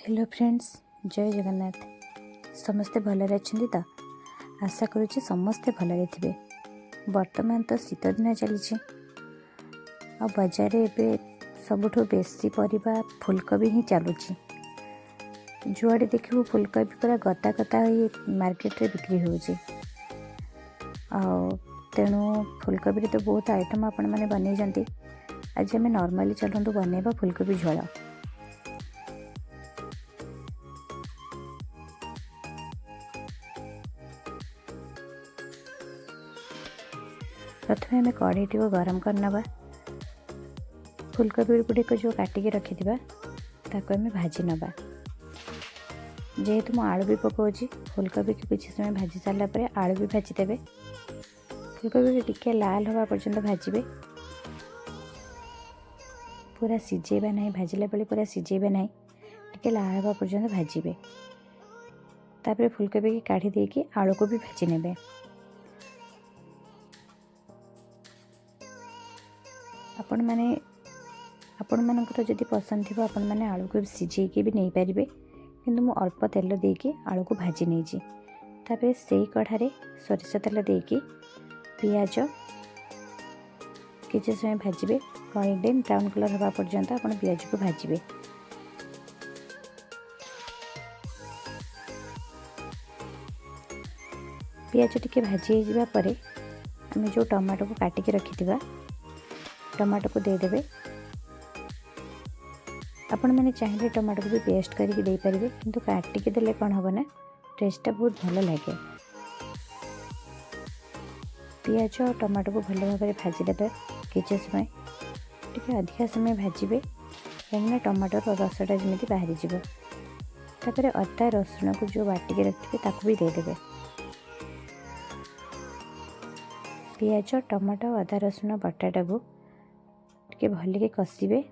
Hello friends, जय जगन्नाथ। समस्ते भलरे अच्छे तो आशा करुच्ची समस्ते भलरे थे। वर्तमान तो शीत दिन चली बाजार एवं सबुठ बेसी परिबा फुलकोबी ही चलुची। जुआड़े देखू फुलकोबी पूरा गता गता मार्केट रे बिक्री होची। तेणु फुलकोबी तो बहुत आइटम आपण मैंने बनई। आज आम नॉर्मली चलतु बनैबा फुलकोबी झोल। प्रथम आम कढ़ई को गरम करनवा। फुलकोबी गुड़िक जो काटिकी रखि आम भाजी नवा। जेहेतु मु आलू भी पकाउची, फुलकोबी को किसी समय भाजी सारा पर आलू भी भाजीदेवे। फुलकोबी टिके लाल हवा पर्यंत भाजबे। पूरा सिझेबा नहीं, भाजिला बेले पूरा सिझेबा नहीं, टिके लाल हवा पर्यंत भाजबे। तापर फुलकोबी की काढ़ी देकी आलू को भी भाजी नेबे। आपण मानकर जदि पसंद थी आपण मैंने आलू को सिझेकी भी नहीं पारे, किंतु मु अल्प तेल देकी आलू को भाजी नहीं। तापर से कढ़ारे सोरिष तेल देकी पियाज किसी समय भाजबे। गोल्डन ब्राउन कलर हवा पर्यंत आपण पियाज को भाजबे। पियाज टिके भाजी हो जावा आम जो टमाटो को काटिकी रखिथिबा टमाटो को देदेवे। आपण मैंने चाहिए टमाटो को भी पेस्ट करके दे पारिबे, किंतु काटिकी देले कौन हम ना टेस्टा बहुत भल लगे। पियाज और टमाटो को भल भाव में भाजीदेवे। किसी समय टिके अधिका समय भाजबे, कहीं टमाटर रसटा जमी बाहरी जीव। तापर अदा रसुण को जो बाटिकी रखिथे ताकू भी देदेवे। पियाज टमाटो अदा रसुण बटाटा को टिके भलिके कषिबे।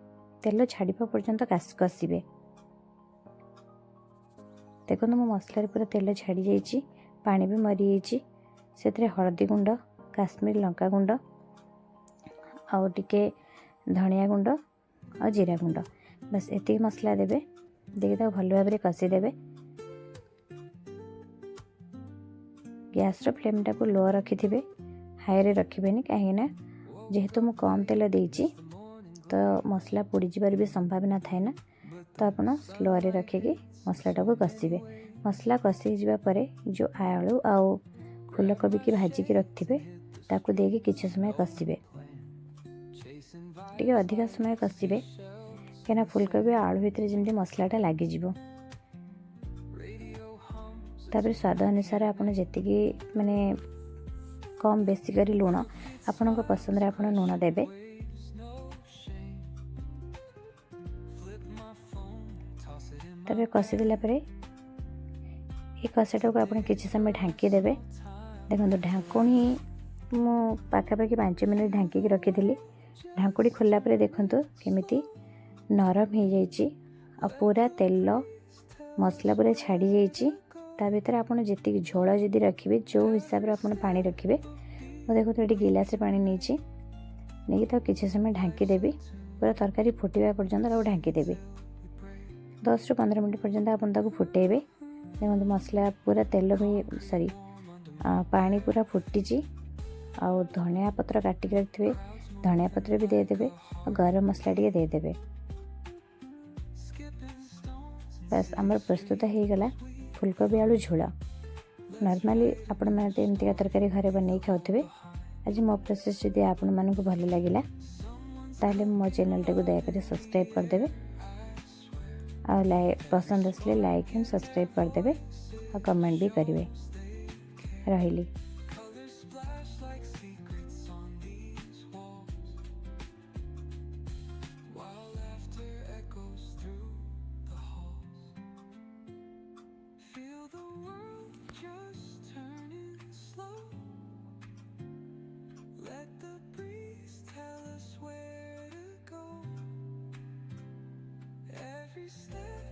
तेल छाड़ा पर्यंत कषिबे। देखो मो मसलार पूरा तेल छाड़ी जाइए, पानी भी मरी जाइए। से हलदी गुंड, काश्मीर लंका गुंड, आउ टिके धनिया गुंड और जीरा गुंड, बस एति मसला देवे। देखिए भल भाव में कषिदेवे। गैस फ्लेम टा को लो रखिथे, हाई रे रखिबेनी, कहीं जेहेतु मु कम तेल देइची तो मसला पोड़ी जीवार भी संभावना थाए ना। तो आप स्लो रे रखिकी मसलाटा को कषिबे। मसला कषि जावा परे जो आलू आउ फुलकोबी की भाजिकी रखिथे ताकू देके किछि समय कषिबे। टिके अधिका समय कषिबे कहीं फुलकोबी आलू भितर जमी मसलाटा लगी जीवो। तापर स्वाद अनुसार आपन जेतिकी माने कम बेसी करी लुण आपन पसंद रे आपन लुण देबे। तापर कषि देला परे ये कषाटा को आपन किछि समय ढांकी देबे। देखो ढांकुणी मु पाखापाखि 5 मिनट ढांकी रखी। ढांकुड़ी खोलला परे देखंतु केमिति नरम हो जाइए और पूरा तेल मसला पूरा छाड़ी जाइए। ता भीतर आपन जेतिकी झोल जदि रखिबे जो हिसाब रे आपन पानी रखिबे। मु देखो ये गिलास पानी नहीं तो किसी समय ढांकी देवी। पूरा तरकारी फुटवा पर्यंत ढांकी देवी। 10 ରୁ 15 मिनट पर्यंत आपन ताको फुटेबे। देखो मसला पूरा तेल भी सॉरी पानी पूरा फुटी। आउ धनिया पत्र काटिक रखिथे, धनिया पत्र भी देदेवे और गरम मसला टी देदेवे। बस आमर प्रस्तुत हो गला फुलकोबी आलू झोल। नॉर्मली आपण मैंने एमती तरकारी घरे बन खाऊे। आज मो प्रोसेस जदि आपण मानक भल लगिला ताले मो चैनल टाको दयाकर सब्सक्राइब करदेवे। और पसंद आसले लाइक एंड सब्सक्राइब करदेवे और कमेंट भी करेंगे। रही Every step